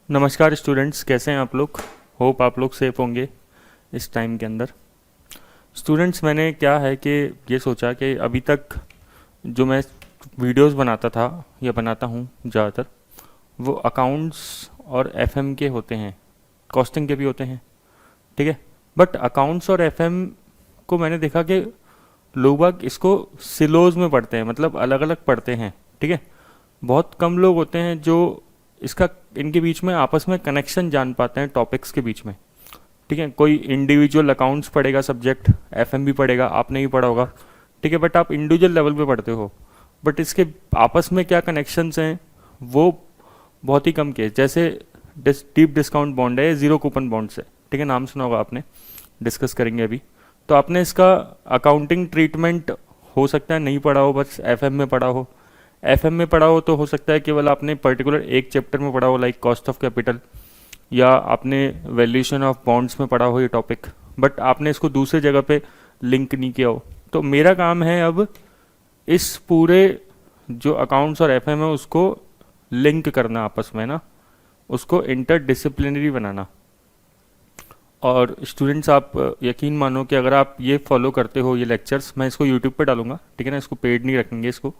नमस्कार स्टूडेंट्स, कैसे हैं आप लोग। होप आप लोग सेफ होंगे इस टाइम के अंदर। स्टूडेंट्स, मैंने क्या है कि ये सोचा कि अभी तक जो मैं वीडियोस बनाता था या बनाता हूँ ज़्यादातर, वो अकाउंट्स और एफएम के होते हैं, कॉस्टिंग के भी होते हैं, ठीक है। बट अकाउंट्स और एफएम को मैंने देखा कि लोग बाग इसको सिलोज में पढ़ते हैं, मतलब अलग अलग पढ़ते हैं, ठीक है। बहुत कम लोग होते हैं जो इसका इनके बीच में आपस में कनेक्शन जान पाते हैं टॉपिक्स के बीच में, ठीक है। कोई इंडिविजुअल अकाउंट्स पढ़ेगा सब्जेक्ट, एफएम भी पढ़ेगा, आपने भी पढ़ा होगा, ठीक है। बट आप इंडिविजुअल लेवल पे पढ़ते हो, बट इसके आपस में क्या कनेक्शंस हैं वो बहुत ही कम के। जैसे डीप डिस्काउंट बॉन्ड है, जीरो कूपन बॉन्ड्स है, ठीक है, नाम सुना होगा आपने, डिस्कस करेंगे अभी। तो आपने इसका अकाउंटिंग ट्रीटमेंट हो सकता है नहीं पढ़ा हो, बस एफएम में पढ़ा हो। एफएम में पढ़ा हो तो हो सकता है केवल आपने पर्टिकुलर एक चैप्टर में पढ़ा हो, लाइक कॉस्ट ऑफ कैपिटल, या आपने वैल्यूएशन ऑफ बॉन्ड्स में पढ़ा हो ये टॉपिक, बट आपने इसको दूसरे जगह पे लिंक नहीं किया हो। तो मेरा काम है अब इस पूरे जो अकाउंट्स और एफएम है उसको लिंक करना आपस में ना, उसको इंटर डिसिप्लिनरी बनाना। और स्टूडेंट्स, आप यकीन मानो कि अगर आप ये फॉलो करते हो, ये लेक्चर्स मैं इसको यूट्यूब पे डालूंगा, ठीक है ना, इसको पेड नहीं रखेंगे इसको।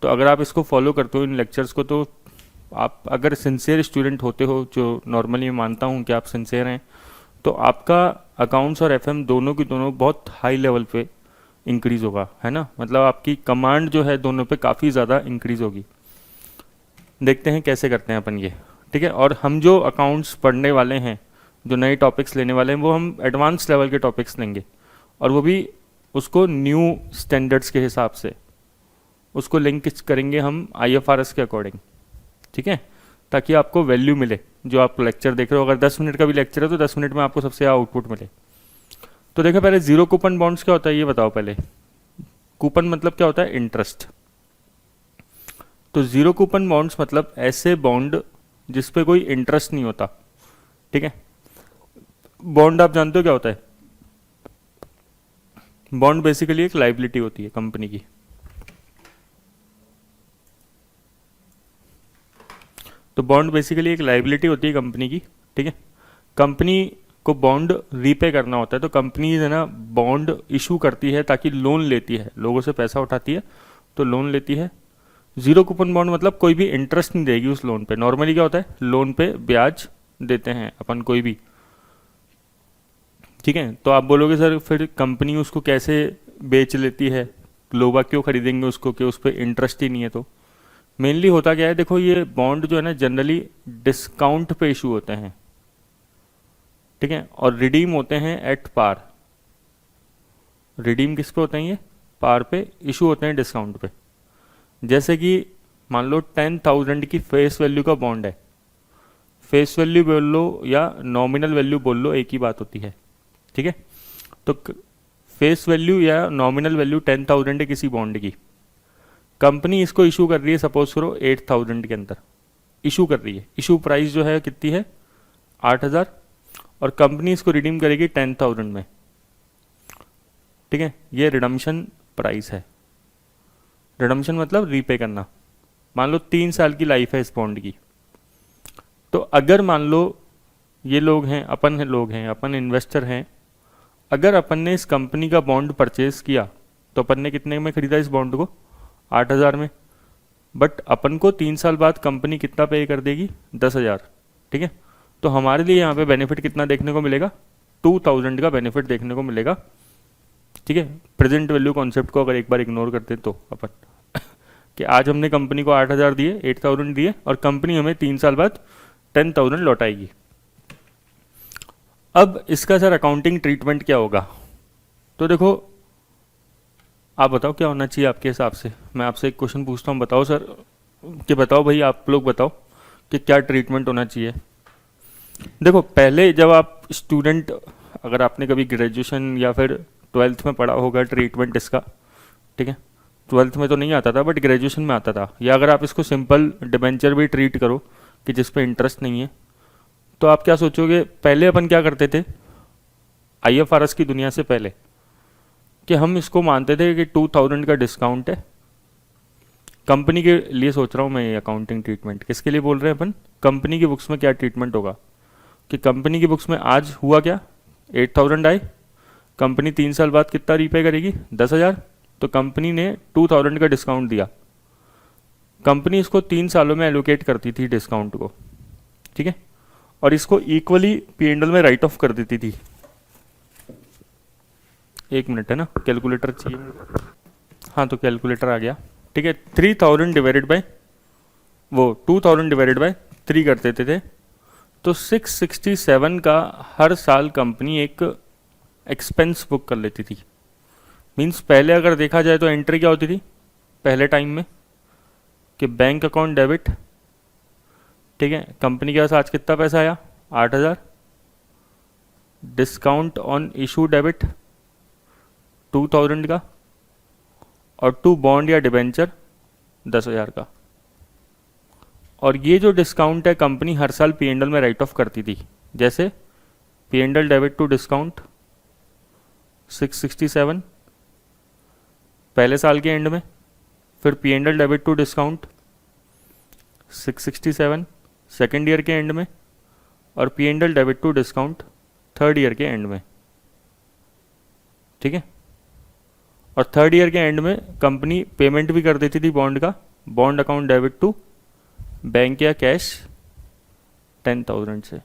तो अगर आप इसको फॉलो करते हो इन लेक्चर्स को, तो आप अगर सिंसियर स्टूडेंट होते हो, जो नॉर्मली मैं मानता हूँ कि आप सिंसियर हैं, तो आपका अकाउंट्स और एफएम दोनों की दोनों बहुत हाई लेवल पे इंक्रीज़ होगा, है ना। मतलब आपकी कमांड जो है दोनों पे काफ़ी ज़्यादा इंक्रीज़ होगी। देखते हैं कैसे करते हैं अपन ये, ठीक है। और हम जो अकाउंट्स पढ़ने वाले हैं, जो नए टॉपिक्स लेने वाले हैं, वो हम एडवांस लेवल के टॉपिक्स लेंगे, और वो भी उसको न्यू स्टैंडर्ड्स के हिसाब से उसको लिंक करेंगे हम आईएफआरएस के अकॉर्डिंग, ठीक है, ताकि आपको वैल्यू मिले। जो आप लेक्चर देख रहे हो, अगर 10 मिनट का भी लेक्चर है तो 10 मिनट में आपको सबसे ज़्यादा आउटपुट मिले। तो देखो, पहले जीरो कूपन बॉन्ड्स क्या होता है ये बताओ पहले। कूपन मतलब क्या होता है? इंटरेस्ट। तो जीरो कूपन बॉन्ड्स मतलब ऐसे बॉन्ड जिस पे कोई इंटरेस्ट नहीं होता, ठीक है। बॉन्ड आप जानते हो क्या होता है? बॉन्ड बेसिकली एक लाइबिलिटी होती है कंपनी की। तो बॉन्ड बेसिकली एक लाइबिलिटी होती है कंपनी की, ठीक है। कंपनी को बॉन्ड रीपे करना होता है, तो कंपनी है ना बॉन्ड इशू करती है ताकि लोन लेती है, लोगों से पैसा उठाती है तो लोन लेती है। जीरो कूपन बॉन्ड मतलब कोई भी इंटरेस्ट नहीं देगी उस लोन पे। नॉर्मली क्या होता है, लोन पे ब्याज देते हैं अपन कोई भी, ठीक है। तो आप बोलोगे सर फिर कंपनी उसको कैसे बेच लेती है, लोग क्यों खरीदेंगे उसको कि उस पर इंटरेस्ट ही नहीं है। तो मेनली होता क्या है, देखो ये बॉन्ड जो है ना जनरली डिस्काउंट पे इशू होते हैं, ठीक है, और रिडीम होते हैं एट पार। रिडीम किस पे होते हैं? ये पार पे इशू होते हैं, डिस्काउंट पे। जैसे कि मान लो 10,000 की फेस वैल्यू का बॉन्ड है, फेस वैल्यू बोल लो या नॉमिनल वैल्यू बोल लो, एक ही बात होती है, ठीक है। तो फेस वैल्यू या नॉमिनल वैल्यू 10,000 है किसी बॉन्ड की, कंपनी इसको इशू कर रही है, सपोज करो 8,000 के अंदर इशू कर रही है। इशू प्राइस जो है कितनी है? 8,000, और कंपनी इसको रिडीम करेगी 10,000 में, ठीक है। ये रिडम्शन प्राइस है। रिडम्शन मतलब रीपे करना। मान लो 3 साल की लाइफ है इस बॉन्ड की। तो अगर मान लो ये लोग हैं, अपन है लोग हैं, अपन इन्वेस्टर हैं, अगर अपन ने इस कंपनी का बॉन्ड परचेज किया तो अपन ने कितने में खरीदा इस बॉन्ड को? 8,000 में। बट अपन को 3 साल बाद कंपनी कितना पे कर देगी? 10,000, ठीक है। तो हमारे लिए यहाँ पे बेनिफिट कितना देखने को मिलेगा? 2,000 का बेनिफिट देखने को मिलेगा, ठीक है। प्रेजेंट वैल्यू कॉन्सेप्ट को अगर एक बार इग्नोर करते तो अपन कि आज हमने कंपनी को 8,000 दिए, 8,000 दिए, और कंपनी हमें 3 साल बाद 10,000 लौटाएगी। अब इसका सर अकाउंटिंग ट्रीटमेंट क्या होगा? तो देखो, आप बताओ क्या होना चाहिए आपके हिसाब से। मैं आपसे एक क्वेश्चन पूछता हूँ, बताओ सर, कि बताओ भाई, आप लोग बताओ कि क्या ट्रीटमेंट होना चाहिए। देखो, पहले जब आप स्टूडेंट, अगर आपने कभी ग्रेजुएशन या फिर 12th में पढ़ा होगा ट्रीटमेंट इसका, ठीक है। 12th में तो नहीं आता था बट ग्रेजुएशन में आता था। या अगर आप इसको सिंपल डिबेंचर भी ट्रीट करो कि जिस पे इंटरेस्ट नहीं है, तो आप क्या सोचोगे? पहले अपन क्या करते थे आईएफआरएस की दुनिया से पहले, कि हम इसको मानते थे कि 2,000 का डिस्काउंट है कंपनी के लिए सोच रहा हूँ मैं ये अकाउंटिंग ट्रीटमेंट। किसके लिए बोल रहे हैं अपन? कंपनी की बुक्स में क्या ट्रीटमेंट होगा कि कंपनी की बुक्स में आज हुआ क्या, 8,000 आए, कंपनी 3 साल बाद कितना रीपे करेगी, 10,000, तो कंपनी ने 2,000 का डिस्काउंट दिया। कंपनी इसको 3 सालों में एलोकेट करती थी डिस्काउंट को, ठीक है, और इसको इक्वली P&L में राइट ऑफ कर देती थी। एक मिनट है ना, कैलकुलेटर चाहिए। हाँ तो कैलकुलेटर आ गया, ठीक है। 3,000 डिवाइडेड बाय वो 2,000 डिवाइडेड बाय 3 कर देते थे, तो 667 का हर साल कंपनी एक एक्सपेंस बुक कर लेती थी। मीन्स पहले अगर देखा जाए तो एंट्री क्या होती थी पहले टाइम में कि बैंक अकाउंट डेबिट, ठीक है, कंपनी के पास आज कितना पैसा आया, 8,000, डिस्काउंट ऑन इशू डेबिट 2,000 का, और 2 बॉन्ड या डिबेंचर 10,000 का। और ये जो डिस्काउंट है कंपनी हर साल P&L में राइट ऑफ करती थी। जैसे P&L डेबिट टू डिस्काउंट 667 पहले साल के एंड में, फिर P&L debit to discount 667 second year के एंड में, और P&L debit to discount third year के एंड में, ठीक है। और थर्ड ईयर के एंड में कंपनी पेमेंट भी कर देती थी बॉन्ड का, bond account debit to bank या कैश 10,000 से।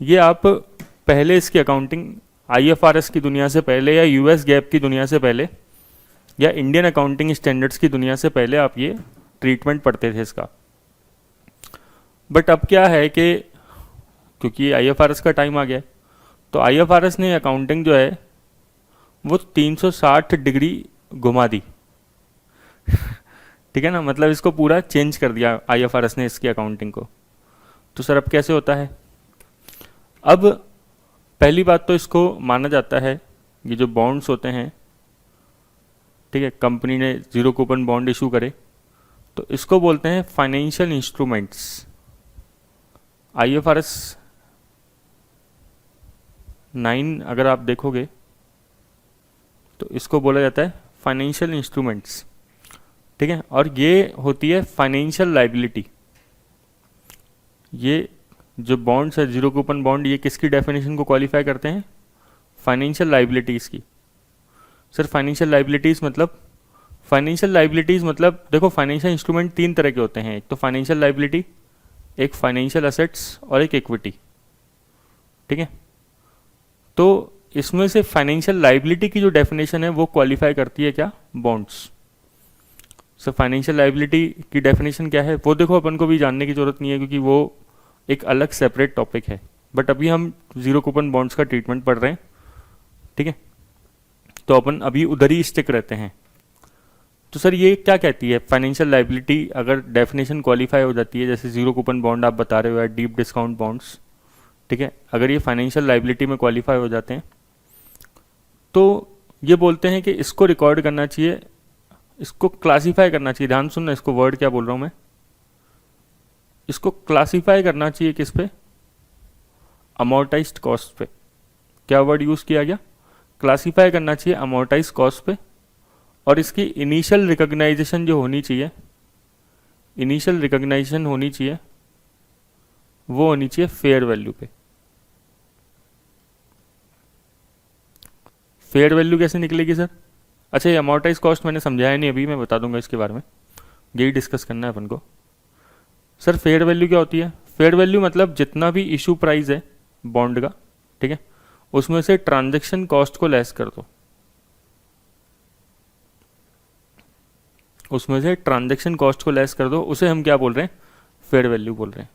ये आप पहले इसकी अकाउंटिंग IFRS की दुनिया से पहले या US गैप की दुनिया से पहले या इंडियन अकाउंटिंग स्टैंडर्ड्स की दुनिया से पहले आप ये ट्रीटमेंट पढ़ते थे इसका। बट अब क्या है कि क्योंकि IFRS का टाइम आ गया, तो IFRS ने अकाउंटिंग जो है वो 360 डिग्री घुमा दी ठीक है ना, मतलब इसको पूरा चेंज कर दिया IFRS ने इसकी अकाउंटिंग को। तो सर अब कैसे होता है? अब पहली बात तो इसको माना जाता है ये जो बॉन्ड्स होते हैं, ठीक है, कंपनी ने 0 कूपन बॉन्ड इशू करे तो इसको बोलते हैं फाइनेंशियल इंस्ट्रूमेंट्स। IFRS 9 अगर आप देखोगे तो इसको बोला जाता है फाइनेंशियल इंस्ट्रूमेंट्स, ठीक है। और ये होती है फाइनेंशियल लाइबिलिटी। ये जो बॉन्ड्स है 0 कूपन बॉन्ड, ये किसकी डेफिनेशन को क्वालिफाई करते हैं? फाइनेंशियल लाइबिलिटीज़ की। सर फाइनेंशियल लाइबिलिटीज़ मतलब देखो फाइनेंशियल इंस्ट्रूमेंट 3 तरह के होते हैं, एक तो फाइनेंशियल लाइबिलिटी, एक फाइनेंशियल असेट्स और एक इक्विटी, ठीक है। तो इसमें से फाइनेंशियल लाइबिलिटी की जो डेफिनेशन है वो क्वालिफाई करती है क्या? बॉन्ड्स। सर फाइनेंशियल लाइबिलिटी की डेफिनेशन क्या है वो देखो अपन को भी जानने की जरूरत नहीं है क्योंकि वो एक अलग सेपरेट टॉपिक है। बट अभी हम 0 कूपन बॉन्ड्स का ट्रीटमेंट पढ़ रहे हैं, ठीक है, तो अपन अभी उधर ही स्टिक रहते हैं। तो सर ये क्या कहती है फाइनेंशियल लाइबिलिटी अगर डेफिनेशन क्वालिफाई हो जाती है, जैसे 0 कूपन बॉन्ड आप बता रहे हो या डीप डिस्काउंट बॉन्ड्स, ठीक है, अगर ये फाइनेंशियल लाइबिलिटी में क्वालिफाई हो जाते हैं तो ये बोलते हैं कि इसको रिकॉर्ड करना चाहिए, इसको क्लासीफाई करना चाहिए। ध्यान सुनना, इसको वर्ड क्या बोल रहा हूँ मैं, इसको क्लासीफाई करना चाहिए किस पे? अमोर्टाइज्ड कॉस्ट पे। क्या वर्ड यूज किया गया? क्लासीफाई करना चाहिए अमोर्टाइज्ड कॉस्ट पे। और इसकी इनिशियल रिकॉग्नाइजेशन जो होनी चाहिए, इनिशियल रिकॉग्नाइजेशन होनी चाहिए वो होनी चाहिए फेयर वैल्यू पे। फेयर वैल्यू कैसे निकलेगी सर? अच्छा ये अमोर्टाइज कॉस्ट मैंने समझाया नहीं, अभी मैं बता दूंगा इसके बारे में, यही डिस्कस करना है अपन को। सर फेयर वैल्यू क्या होती है? फेयर वैल्यू मतलब जितना भी इशू प्राइस है बॉन्ड का, ठीक है, उसमें से ट्रांजैक्शन कॉस्ट को लेस कर दो, उसमें से ट्रांजैक्शन कॉस्ट को लेस कर दो, उसे हम क्या बोल रहे हैं? फेयर वैल्यू बोल रहे हैं।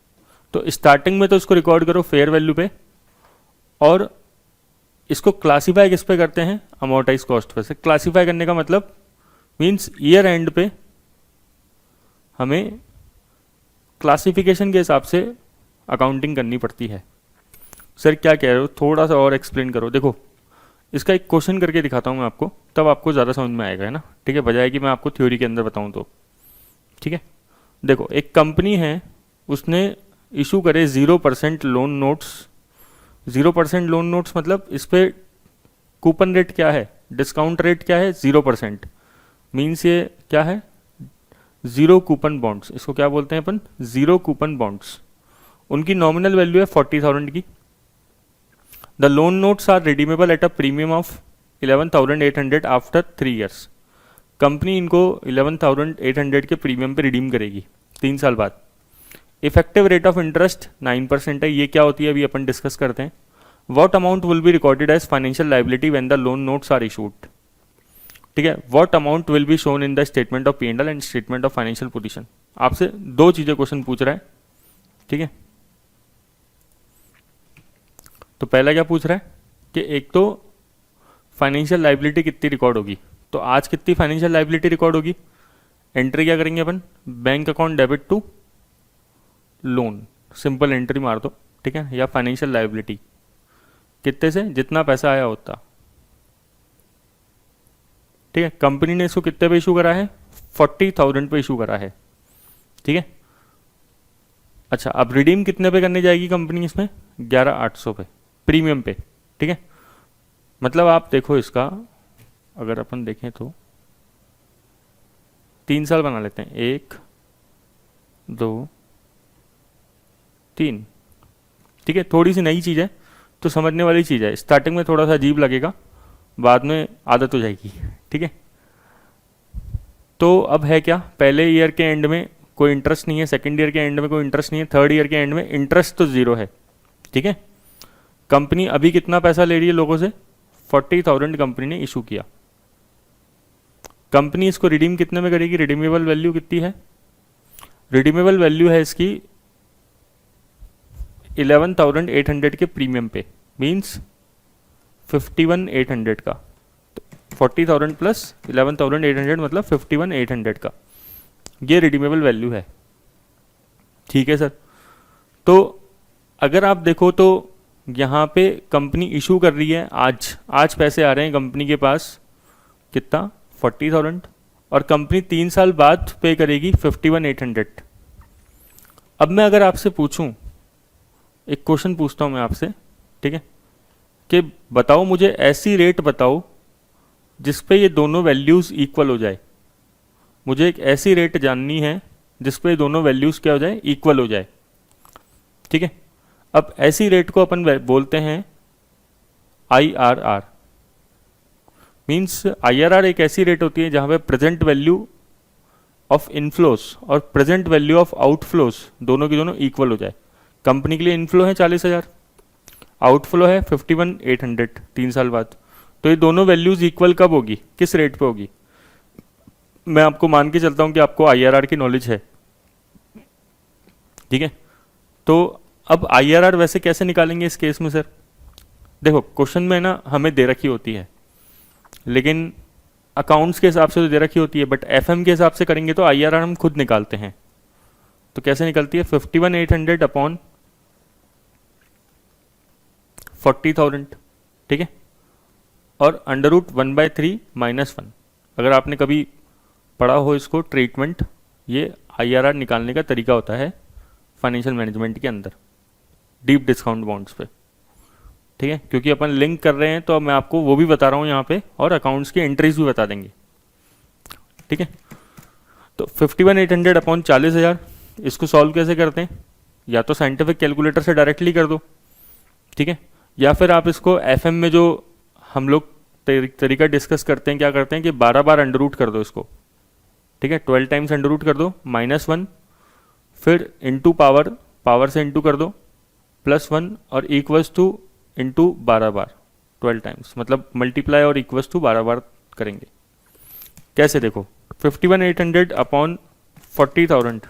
तो स्टार्टिंग में तो इसको रिकॉर्ड करो फेयर वैल्यू पे, और इसको क्लासीफाई किस पे करते हैं? अमोर्टाइज कॉस्ट पे से। क्लासीफाई करने का मतलब मींस ईयर एंड पे हमें क्लासिफिकेशन के हिसाब से अकाउंटिंग करनी पड़ती है। सर क्या कह रहे हो, थोड़ा सा और एक्सप्लेन करो। देखो इसका एक क्वेश्चन करके दिखाता हूँ मैं आपको, तब आपको ज़्यादा समझ में आएगा, है ना, ठीक है, बजाय कि मैं आपको थ्योरी के अंदर बताऊँ तो, ठीक है। देखो एक कंपनी है, उसने इशू करे 0% लोन नोट्स। 0% लोन नोट्स मतलब इस पर कूपन रेट क्या है, डिस्काउंट रेट क्या है? 0%। मीन्स ये क्या है, ज़ीरो कूपन बॉन्ड्स, इसको क्या बोलते हैं अपन, ज़ीरो कूपन बॉन्ड्स। उनकी नॉमिनल वैल्यू है 40,000 की। The loan notes are redeemable at a premium of 11,800 after 3 years. Company इनको 11,800 के प्रीमियम पे रिडीम करेगी 3 साल बाद। इफेक्टिव रेट ऑफ इंटरेस्ट 9% है। ये क्या होती है अभी अपन डिस्कस करते हैं। What amount will be recorded as financial liability when the loan notes are issued, ठीक है। What amount will be shown in the statement of P&L and statement of financial position. आपसे दो चीजें क्वेश्चन पूछ रहा है, ठीक है। तो पहला क्या पूछ रहा है कि एक तो फाइनेंशियल लाइबिलिटी कितनी रिकॉर्ड होगी, तो आज कितनी फाइनेंशियल लाइबिलिटी रिकॉर्ड होगी। एंट्री क्या करेंगे अपन, bank account debit to loan, simple entry मार दो, ठीक है। या फाइनेंशियल लाइबिलिटी कितने से, जितना पैसा आया उतना, ठीक है। कंपनी ने इसको कितने पे इशू करा है, 40,000 पे इशू करा है, ठीक है। अच्छा, अब रिडीम कितने पे करने जाएगी कंपनी इसमें, 11,800 पे प्रीमियम पे, ठीक है। मतलब आप देखो इसका, अगर अपन देखें तो 3 साल बना लेते हैं, 1 2 3, ठीक है। थोड़ी सी नई चीज़ है तो समझने वाली चीज़ है, स्टार्टिंग में थोड़ा सा अजीब लगेगा, बाद में आदत हो जाएगी, ठीक है। तो अब है क्या, पहले ईयर के एंड में कोई इंटरेस्ट नहीं है, सेकेंड ईयर के एंड में कोई इंटरेस्ट नहीं है, थर्ड ईयर के एंड में इंटरेस्ट तो जीरो है, ठीक है। कंपनी अभी कितना पैसा ले रही है लोगों से, 40,000 कंपनी ने इशू किया। कंपनी इसको रिडीम कितने में करेगी, रिडीमेबल वैल्यू कितनी है, रिडीमेबल वैल्यू है इसकी 11,800 के प्रीमियम पे, मीन्स 51,800 का। 40,000 प्लस 11,800 मतलब 51,800 का, ये रिडीमेबल वैल्यू है, ठीक है सर। तो अगर आप देखो तो यहाँ पे कंपनी इशू कर रही है, आज पैसे आ रहे हैं कंपनी के पास कितना, 40,000, और कंपनी 3 साल बाद पे करेगी 51,800। अब मैं अगर आपसे पूछूं, एक क्वेश्चन पूछता हूं मैं आपसे, ठीक है, कि बताओ मुझे ऐसी रेट बताओ जिस पे ये दोनों वैल्यूज इक्वल हो जाए। मुझे एक ऐसी रेट जाननी है जिस पे दोनों वैल्यूज क्या हो जाए, इक्वल हो जाए, ठीक है। अब ऐसी रेट को अपन बोलते हैं IRR। मीन्स IRR एक ऐसी रेट होती है जहां पे प्रेजेंट वैल्यू ऑफ इनफ्लोस और प्रेजेंट वैल्यू ऑफ आउटफ्लोस दोनों की दोनों इक्वल हो जाए। कंपनी के लिए इनफ्लो है 40,000, आउटफ्लो है 51,800 3 साल बाद, तो ये दोनों वैल्यूज इक्वल कब होगी, किस रेट पे होगी। मैं आपको मान के चलता हूं कि आपको IRR की नॉलेज है, ठीक है। तो अब IRR वैसे कैसे निकालेंगे इस केस में सर, देखो क्वेश्चन में ना हमें दे रखी होती है, लेकिन अकाउंट्स के हिसाब से तो दे रखी होती है, बट FM के हिसाब से करेंगे तो IRR हम खुद निकालते हैं। तो कैसे निकलती है, 51,800 अपॉन 40,000, ठीक है, और √1/3 -1। अगर आपने कभी पढ़ा हो इसको ट्रीटमेंट, ये IRR निकालने का तरीका होता है फाइनेंशियल मैनेजमेंट के अंदर डीप डिस्काउंट बॉन्ड्स पे, ठीक है। क्योंकि अपन लिंक कर रहे हैं तो अब मैं आपको वो भी बता रहा हूँ यहाँ पे, और अकाउंट्स की एंट्रीज भी बता देंगे, ठीक है। तो 51,800 अपॉन 40,000, इसको सॉल्व कैसे करते हैं, या तो साइंटिफिक कैलकुलेटर से डायरेक्टली कर दो, ठीक है, या फिर आप इसको FM में जो हम लोग तरीका डिस्कस करते हैं, क्या करते हैं कि 12 बार अंडर रूट कर दो इसको, ठीक है, 12 टाइम्स अंडर रूट कर दो, -1, फिर इंटू पावर से इंटू कर दो, +1, और इक्वल्स टू इंटू 12 बार 12 टाइम्स, मतलब मल्टीप्लाई और इक्वल्स टू 12 बार करेंगे। कैसे देखो, 51,800 अपॉन 40,000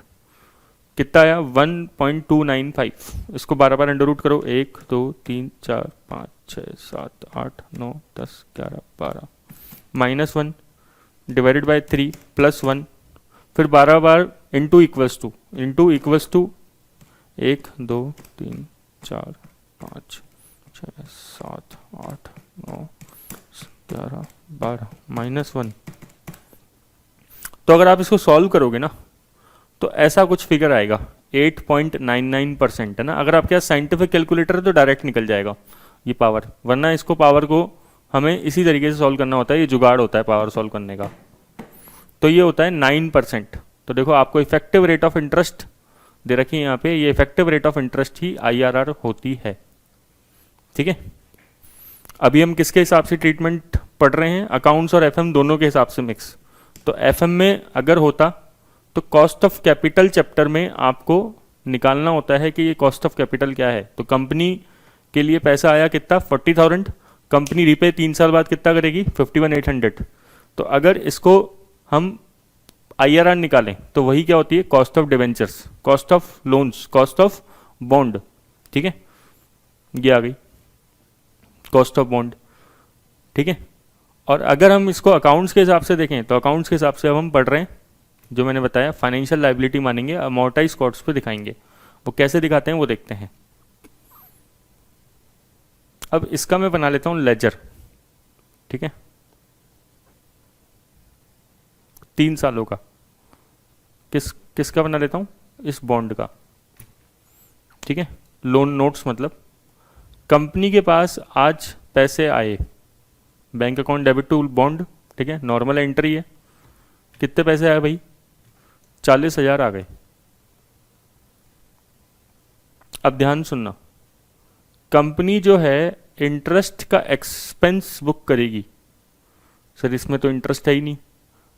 कितना आया, 1.295। इसको 12 बार अंडर रूट करो, 1 2 3 4 5 6 7 8 9 10 11 12, -1 डिवाइडेड बाय 3 +1, फिर 12 बार इंटू इक्वल्स टू 1 2 3 4 5 6 7 8 9 11 12 -1। तो अगर आप इसको सॉल्व करोगे ना तो ऐसा कुछ फिगर आएगा, 8.99% है ना। अगर आपके पास साइंटिफिक कैलकुलेटर है तो डायरेक्ट निकल जाएगा ये पावर, वरना इसको पावर को हमें इसी तरीके से सॉल्व करना होता है, ये जुगाड़ होता है पावर सॉल्व करने का, तो ये होता है 9%। तो देखो आपको इफेक्टिव रेट ऑफ इंटरेस्ट दे रखी है यहाँ पे, ये effective rate of interest he IRR होती है। ठीक है, अभी हम किसके हिसाब से ट्रीटमेंट पढ़ रहे हैं, अकाउंट्स और FM दोनों के हिसाब से मिक्स। तो FM में अगर होता तो कॉस्ट ऑफ कैपिटल चैप्टर में आपको निकालना होता है कि ये कॉस्ट ऑफ कैपिटल क्या है। तो कंपनी के लिए पैसा आया कितना 40,000, कंपनी रीपे 3 साल बाद कितना करेगी 51,800। तो अगर इसको हम IRR निकालें तो वही क्या होती है, cost of debentures, cost of loans, cost of bond. ठीक है, ये आ गई कॉस्ट ऑफ बॉन्ड। ठीक है, और अगर हम इसको अकाउंट्स के हिसाब से देखें तो अकाउंट्स के हिसाब से अब हम पढ़ रहे हैं जो मैंने बताया, फाइनेंशियल लायबिलिटी मानेंगे, अमोर्टाइज कॉस्ट पे दिखाएंगे। वो कैसे दिखाते हैं वो देखते हैं। अब इसका मैं बना लेता हूं लेजर। ठीक है, 3 सालों का, किसका बना लेता हूं, इस बॉन्ड का। ठीक है, लोन नोट्स मतलब कंपनी के पास आज पैसे आए, bank account debit to bond. ठीक है, नॉर्मल एंट्री है, कितने पैसे आए भाई 40,000 आ गए। अब ध्यान सुनना, कंपनी जो है इंटरेस्ट का एक्सपेंस बुक करेगी। सर इसमें तो इंटरेस्ट है ही नहीं,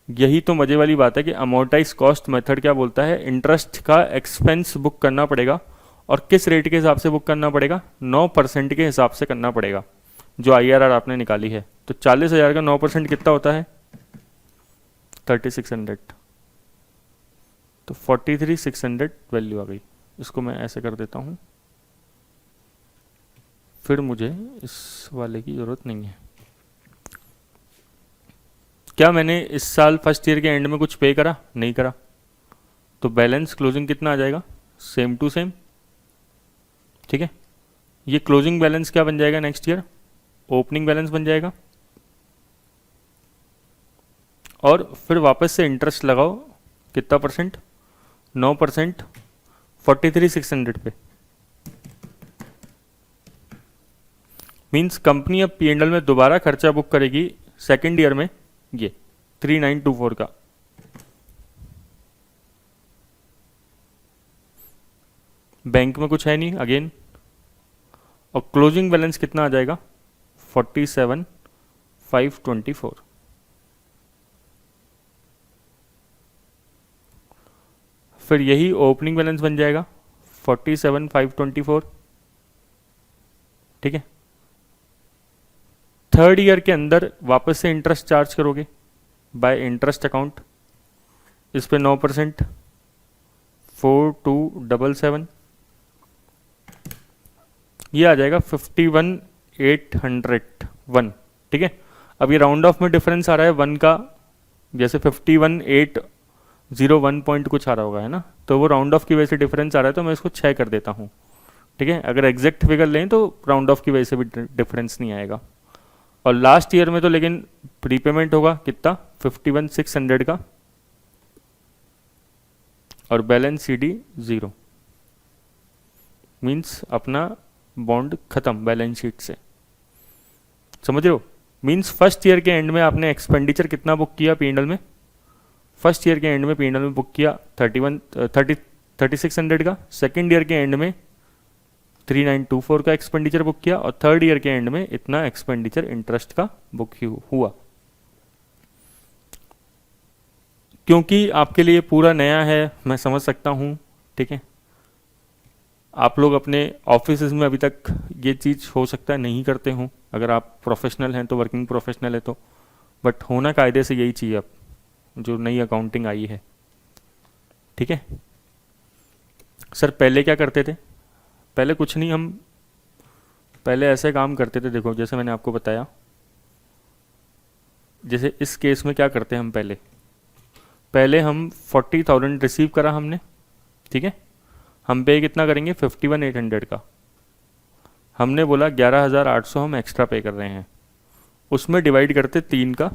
यही तो मजे वाली बात है कि अमोर्टाइज कॉस्ट मेथड क्या बोलता है, इंटरेस्ट का एक्सपेंस बुक करना पड़ेगा। और किस रेट के हिसाब से बुक करना पड़ेगा, 9% के हिसाब से करना पड़ेगा, जो IRR आपने निकाली है। तो 40,000 का 9% कितना होता है 3600। तो 43,600 वैल्यू आ गई। इसको मैं ऐसे कर देता हूँ, फिर मुझे इस वाले की ज़रूरत नहीं है। क्या मैंने इस साल फर्स्ट ईयर के एंड में कुछ पे करा, नहीं करा, तो बैलेंस क्लोजिंग कितना आ जाएगा, सेम टू सेम। ठीक है, ये क्लोजिंग बैलेंस क्या बन जाएगा नेक्स्ट ईयर, ओपनिंग बैलेंस बन जाएगा। और फिर वापस से इंटरेस्ट लगाओ, कितना परसेंट, 9%, 43,600 पे। मींस कंपनी अब P&L में दोबारा खर्चा बुक करेगी सेकेंड ईयर में, ये 3924 का। बैंक में कुछ है नहीं अगेन, और क्लोजिंग बैलेंस कितना आ जाएगा 47,524। फिर यही ओपनिंग बैलेंस बन जाएगा 47,524। ठीक है, थर्ड ईयर के अंदर वापस से इंटरेस्ट चार्ज करोगे बाय इंटरेस्ट अकाउंट, इस पे 9%, 4277, ये आ जाएगा 51,801। ठीक है, अब ये राउंड ऑफ में डिफरेंस आ रहा है 1 का, जैसे 51,801 पॉइंट कुछ आ रहा होगा, है ना, तो वो राउंड ऑफ की वजह से डिफरेंस आ रहा है, तो मैं इसको 6 कर देता हूँ। ठीक है, अगर एग्जैक्ट फिगर लें तो राउंड ऑफ की वजह से भी डिफरेंस नहीं आएगा। और लास्ट ईयर में तो लेकिन प्रीपेमेंट होगा कितना 51,600 का, और बैलेंस CD 0, मीन्स अपना बॉन्ड खत्म बैलेंस शीट से। समझ रहे हो, मीन्स फर्स्ट ईयर के एंड में आपने एक्सपेंडिचर कितना बुक किया P&L में, फर्स्ट ईयर के एंड में P&L में बुक किया 3600 का, सेकेंड ईयर के एंड में 3924 का एक्सपेंडिचर बुक किया, और थर्ड ईयर के एंड में इतना एक्सपेंडिचर इंटरेस्ट का बुक हुआ। क्योंकि आपके लिए पूरा नया है, मैं समझ सकता हूँ। ठीक है, आप लोग अपने ऑफिस में अभी तक ये चीज़ हो सकता है नहीं करते हो, अगर आप प्रोफेशनल हैं तो, वर्किंग प्रोफेशनल है तो, बट होना कायदे से यही चाहिए अब जो नई अकाउंटिंग आई है। ठीक है सर, पहले क्या करते थे, पहले कुछ नहीं, हम पहले ऐसे काम करते थे, देखो जैसे मैंने आपको बताया, जैसे इस केस में क्या करते हैं हम, पहले हम 40,000 रिसीव करा हमने। ठीक है, हम पे कितना करेंगे 51,800 का, हमने बोला 11,800 हम एक्स्ट्रा पे कर रहे हैं, उसमें डिवाइड करते 3 का,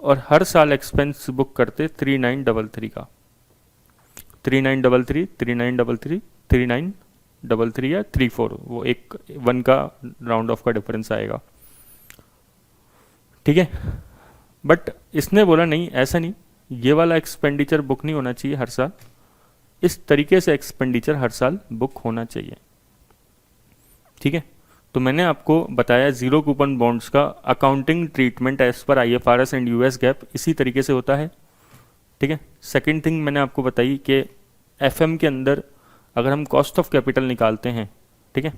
और हर साल एक्सपेंस बुक करते 3933 का, 3933, 3933, 3933 या 34, वो एक 1 का राउंड ऑफ का डिफरेंस आएगा। ठीक है, बट इसने बोला नहीं, ऐसा नहीं, ये वाला एक्सपेंडिचर बुक नहीं होना चाहिए हर साल, इस तरीके से एक्सपेंडिचर हर साल बुक होना चाहिए। ठीक है, तो मैंने आपको बताया जीरो कूपन बॉन्ड्स का accounting treatment as per IFRS and US GAAP इसी तरीके से होता है। ठीक है, सेकंड थिंग मैंने आपको बताई कि FM के अंदर अगर हम कॉस्ट ऑफ कैपिटल निकालते हैं, ठीक है,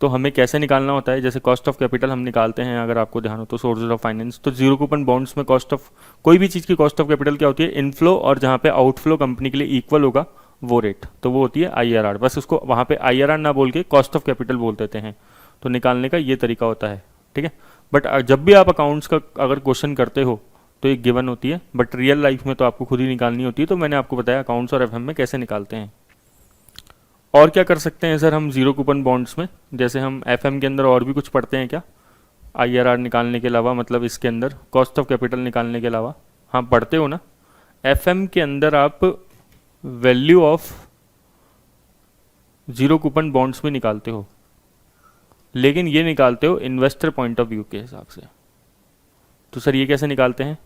तो हमें कैसे निकालना होता है। जैसे कॉस्ट ऑफ कैपिटल हम निकालते हैं, अगर आपको ध्यान हो तो सोर्सेज ऑफ फाइनेंस, तो जीरो कूपन बॉन्ड्स में कॉस्ट ऑफ कोई भी चीज़ की कॉस्ट ऑफ कैपिटल क्या होती है, इनफ्लो और जहाँ पे आउटफ्लो कंपनी के लिए इक्वल होगा वो रेट, तो वो होती है IRR। बस उसको वहाँ पे IRR ना बोल के कॉस्ट ऑफ कैपिटल बोल देते हैं, तो निकालने का ये तरीका होता है। ठीक है, बट जब भी आप अकाउंट्स का अगर क्वेश्चन करते हो तो एक गिवन होती है, बट रियल लाइफ में तो आपको खुद ही निकालनी होती है। तो मैंने आपको बताया अकाउंट्स और FM में कैसे निकालते हैं। और क्या कर सकते हैं सर हम जीरो कूपन बॉन्ड्स में, जैसे हम FM के अंदर और भी कुछ पढ़ते हैं क्या, IRR निकालने के अलावा, मतलब इसके अंदर कॉस्ट ऑफ कैपिटल निकालने के अलावा? हाँ पढ़ते हो ना, FM के अंदर आप value of zero coupon bonds में निकालते हो, लेकिन ये निकालते हो इन्वेस्टर पॉइंट ऑफ व्यू के हिसाब से। तो सर ये कैसे निकालते हैं?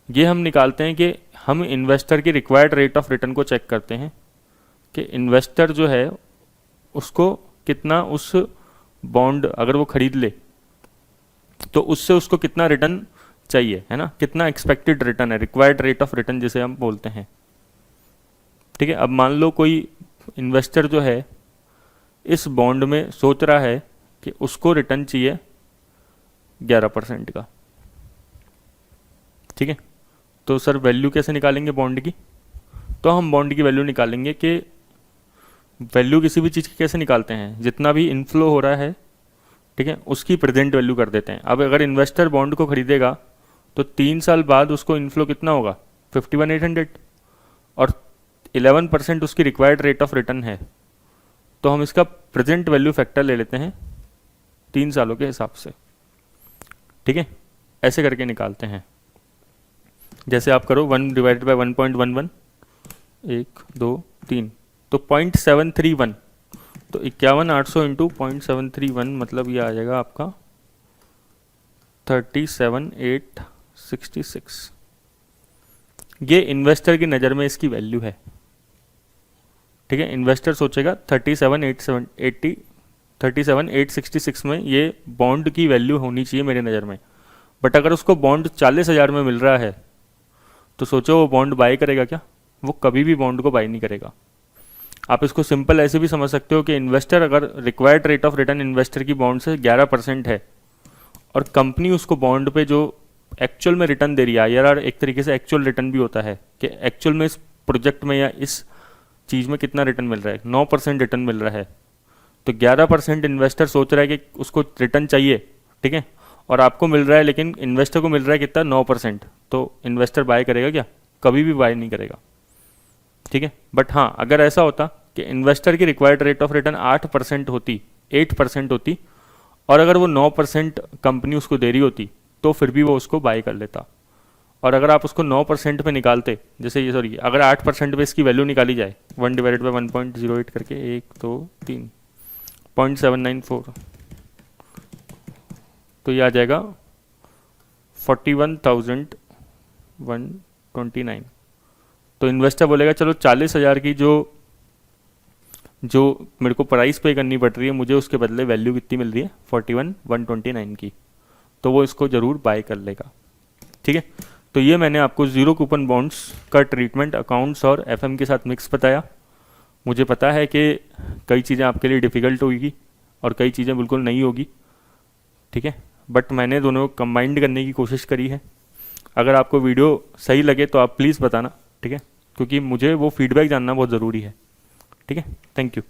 ये हम निकालते हैं कि हम इन्वेस्टर की रिक्वायर्ड रेट ऑफ रिटर्न को चेक करते हैं कि इन्वेस्टर जो है उसको कितना उस बॉन्ड अगर वो खरीद ले तो उससे उसको कितना रिटर्न चाहिए, है ना, कितना एक्सपेक्टेड रिटर्न है, रिक्वायर्ड रेट ऑफ रिटर्न जिसे हम बोलते हैं। ठीक है, अब मान लो कोई इन्वेस्टर जो है इस बॉन्ड में सोच रहा है कि उसको रिटर्न चाहिए 11% का। ठीक है, तो सर वैल्यू कैसे निकालेंगे बॉन्ड की? तो हम बॉन्ड की वैल्यू निकालेंगे कि वैल्यू किसी भी चीज़ की कैसे निकालते हैं, जितना भी इनफ्लो हो रहा है, ठीक है, उसकी प्रेजेंट वैल्यू कर देते हैं। अब अगर इन्वेस्टर बॉन्ड को खरीदेगा तो 3 साल बाद उसको इनफ्लो कितना होगा, 51,800, और 11% उसकी रिक्वायर्ड रेट ऑफ रिटर्न है, तो हम इसका प्रेजेंट वैल्यू फैक्टर ले लेते हैं 3 सालों के हिसाब से। ठीक है, ऐसे करके निकालते हैं। जैसे आप करो 1 डिवाइडेड बाई 1.11, 1 2 3, तो 0.731, तो 51,800 इंटू 0.731 मतलब ये आ जाएगा आपका 37,866। ये इन्वेस्टर की नज़र में इसकी वैल्यू है। ठीक है, इन्वेस्टर सोचेगा 37,866 में ये बॉन्ड की वैल्यू होनी चाहिए मेरे नज़र में, बट अगर उसको बॉन्ड 40,000 में मिल रहा है तो सोचो वो बॉन्ड बाय करेगा क्या? वो कभी भी बॉन्ड को बाय नहीं करेगा। आप इसको सिंपल ऐसे भी समझ सकते हो कि इन्वेस्टर अगर required rate of return investor की बॉन्ड से 11% है और कंपनी उसको बॉन्ड पे जो एक्चुअल में रिटर्न दे रही है, IRR एक तरीके से एक्चुअल रिटर्न भी होता है कि एक्चुअल में इस प्रोजेक्ट में या इस चीज़ में कितना रिटर्न मिल रहा है, 9% रिटर्न मिल रहा है, तो 11% इन्वेस्टर सोच रहा है कि उसको रिटर्न चाहिए। ठीक है, और आपको मिल रहा है, लेकिन इन्वेस्टर को मिल रहा है कितना, 9%, तो इन्वेस्टर बाय करेगा क्या? कभी भी बाय नहीं करेगा। ठीक है, बट हाँ अगर ऐसा होता कि इन्वेस्टर की रिक्वायर्ड रेट ऑफ रिटर्न 8% होती, 8% होती, और अगर वो 9% कंपनी उसको दे रही होती तो फिर भी वो उसको बाय कर लेता। और अगर आप उसको 9% पे निकालते, जैसे ये सॉरी अगर 8% पे इसकी वैल्यू निकाली जाए 1 डिवाइडेड बाई 1.08 करके 1 2 3 0.794, तो ये आ जाएगा 41,129। तो इन्वेस्टर बोलेगा चलो 40,000 की जो मेरे को प्राइस पे करनी पड़ रही है, मुझे उसके बदले वैल्यू कितनी मिल रही है, 41,129 की, तो वो इसको ज़रूर बाय कर लेगा। ठीक है, तो ये मैंने आपको जीरो कूपन बॉन्ड्स का ट्रीटमेंट अकाउंट्स और FM के साथ मिक्स बताया। मुझे पता है कि कई चीज़ें आपके लिए डिफ़िकल्ट होगी और कई चीज़ें बिल्कुल नहीं होगी। ठीक है, बट मैंने दोनों को कंबाइंड करने की कोशिश करी है। अगर आपको वीडियो सही लगे तो आप प्लीज़ बताना, ठीक है, क्योंकि मुझे वो फीडबैक जानना बहुत ज़रूरी है। ठीक है, थैंक यू।